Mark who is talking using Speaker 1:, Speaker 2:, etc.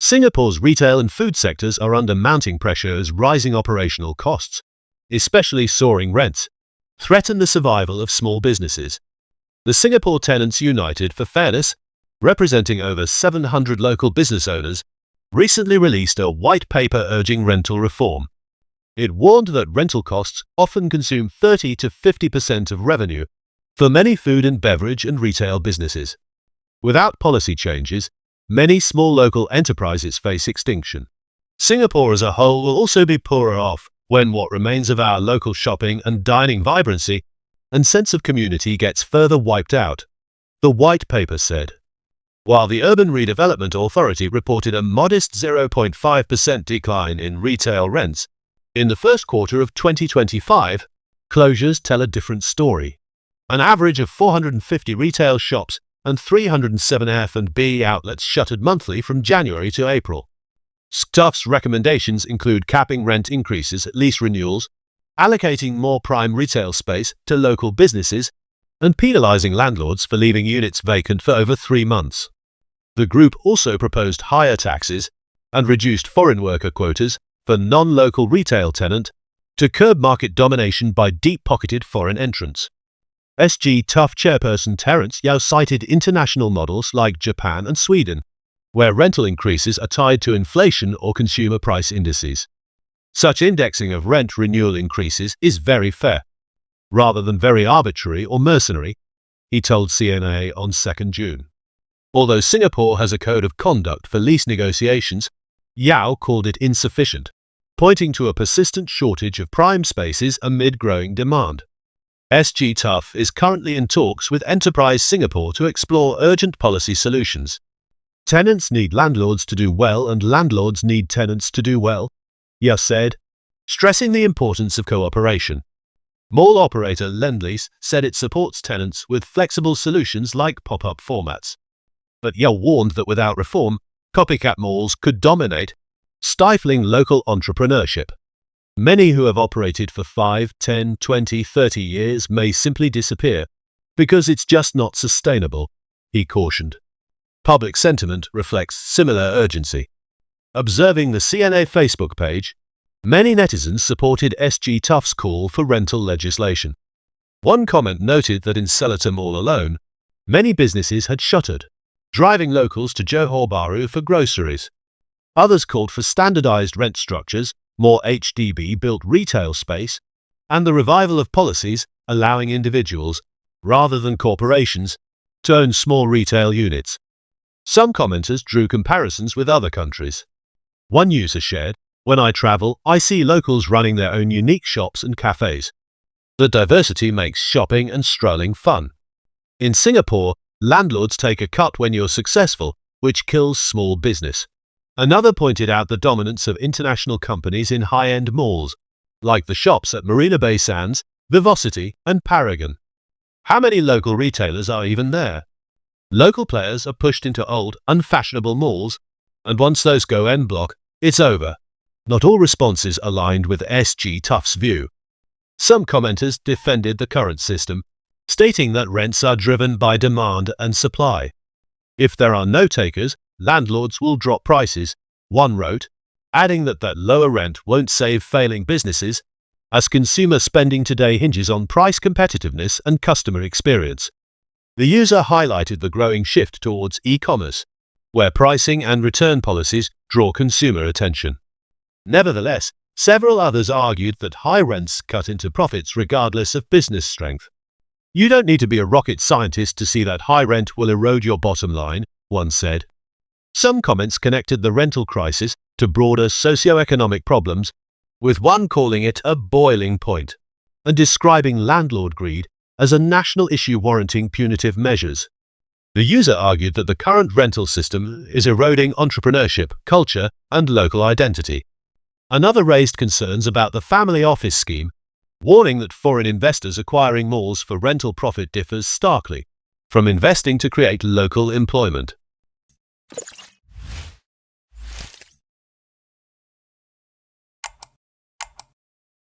Speaker 1: Singapore's retail and food sectors are under mounting pressure as rising operational costs, especially soaring rents, threaten the survival of small businesses. The Singapore Tenants United for Fairness, representing over 700 local business owners, recently released a white paper urging rental reform. It warned that rental costs often consume 30 to 50% of revenue for many food and beverage and retail businesses. Without policy changes, many small local enterprises face extinction. Singapore as a whole will also be poorer off when what remains of our local shopping and dining vibrancy and sense of community gets further wiped out, the white paper said. While the Urban Redevelopment Authority reported a modest 0.5% decline in retail rents in the first quarter of 2025, closures tell a different story. An average of 450 retail shops and 307 F&B outlets shuttered monthly from January to April. SGTUFF's recommendations include capping rent increases at lease renewals, allocating more prime retail space to local businesses, and penalizing landlords for leaving units vacant for over 3 months. The group also proposed higher taxes and reduced foreign worker quotas for non-local retail tenants to curb market domination by deep-pocketed foreign entrants. SGTUFF chairperson Terence Yao cited international models like Japan and Sweden, where rental increases are tied to inflation or consumer price indices. Such indexing of rent renewal increases is very fair, rather than very arbitrary or mercenary, he told CNA on 2 June. Although Singapore has a code of conduct for lease negotiations, Yao called it insufficient, pointing to a persistent shortage of prime spaces amid growing demand. SGTUFF is currently in talks with Enterprise Singapore to explore urgent policy solutions. Tenants need landlords to do well and landlords need tenants to do well, Yao said, stressing the importance of cooperation. Mall operator Lendlease said it supports tenants with flexible solutions like pop-up formats. But Yao warned that without reform, copycat malls could dominate, stifling local entrepreneurship. Many who have operated for 5, 10, 20, 30 years may simply disappear because it's just not sustainable, he cautioned. Public sentiment reflects similar urgency. Observing the CNA Facebook page, many netizens supported SGTUFF's call for rental legislation. One comment noted that in Seletar Mall alone, many businesses had shuttered, driving locals to Johor Bahru for groceries. Others called for standardized rent structures, more HDB-built retail space, and the revival of policies allowing individuals, rather than corporations, to own small retail units. Some commenters drew comparisons with other countries. One user shared, "When I travel, I see locals running their own unique shops and cafes. The diversity makes shopping and strolling fun. In Singapore, landlords take a cut when you're successful, which kills small business." Another pointed out the dominance of international companies in high-end malls, like the shops at Marina Bay Sands, Vivocity, and Paragon. How many local retailers are even there? Local players are pushed into old, unfashionable malls, and once those go en bloc, it's over. Not all responses aligned with SGTUFF's view. Some commenters defended the current system, stating that rents are driven by demand and supply. If there are no takers, landlords will drop prices, one wrote, adding that lower rent won't save failing businesses, as consumer spending today hinges on price competitiveness and customer experience. The user highlighted the growing shift towards e-commerce, where pricing and return policies draw consumer attention. Nevertheless, several others argued that high rents cut into profits regardless of business strength. "You don't need to be a rocket scientist to see that high rent will erode your bottom line," one said. Some comments connected the rental crisis to broader socio-economic problems, with one calling it a boiling point, and describing landlord greed as a national issue warranting punitive measures. The user argued that the current rental system is eroding entrepreneurship, culture, and local identity. Another raised concerns about the family office scheme, warning that foreign investors acquiring malls for rental profit differs starkly from investing to create local employment.